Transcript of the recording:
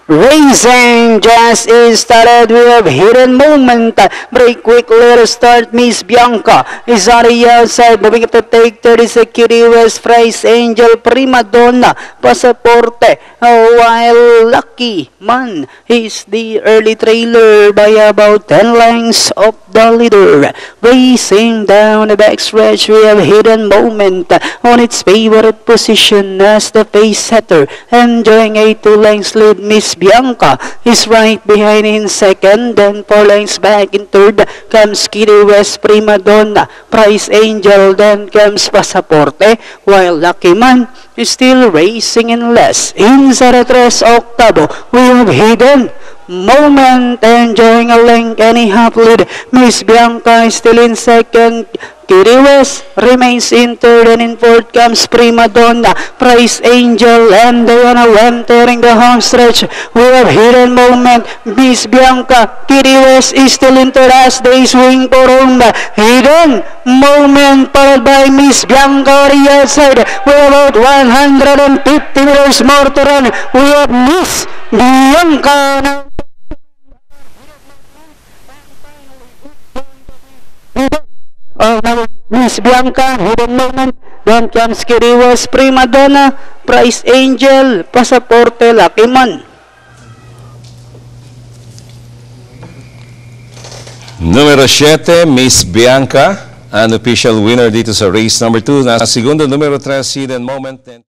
Racing just is started. We have hidden moment. Break quick, let us start. Miss Bianca is on the outside. Moving up to take 30 Security West. Price Angel, Prima Donna, Pasaporte. While Lucky Man is the early trailer by about 10 lengths of the leader. Racing down the backstretch, we have hidden moment on its favorite position as the pace setter. Enjoying a 2 lengths lead. Miss Bianca is right behind in second, then 4 lengths back in third comes Kitty West, Prima Donna, Price Angel, then comes Pasaporte, while Lucky Man is still racing in less. Inside the 3 Octavo, we have hidden moment, enjoying a length and a half lead. Miss Bianca is still in second. Kitty West remains in third, and in fourth comes Prima Donna, Price Angel, and Diana entering the home stretch. We have hidden moment. Miss Bianca, Kitty West is still in third as they swing for home. Hidden moment followed by Miss Bianca on the outside. We have about 150 meters more to run. We have Miss Bianca now. Miss Bianca, hidden moment. Then comes Kitty West, Prima Donna, Price Angel, Pasaporte, Lucky Man. Numero 7, Miss Bianca, unofficial winner dito sa race number 2. Nasa segundo, numero 3, hidden moment.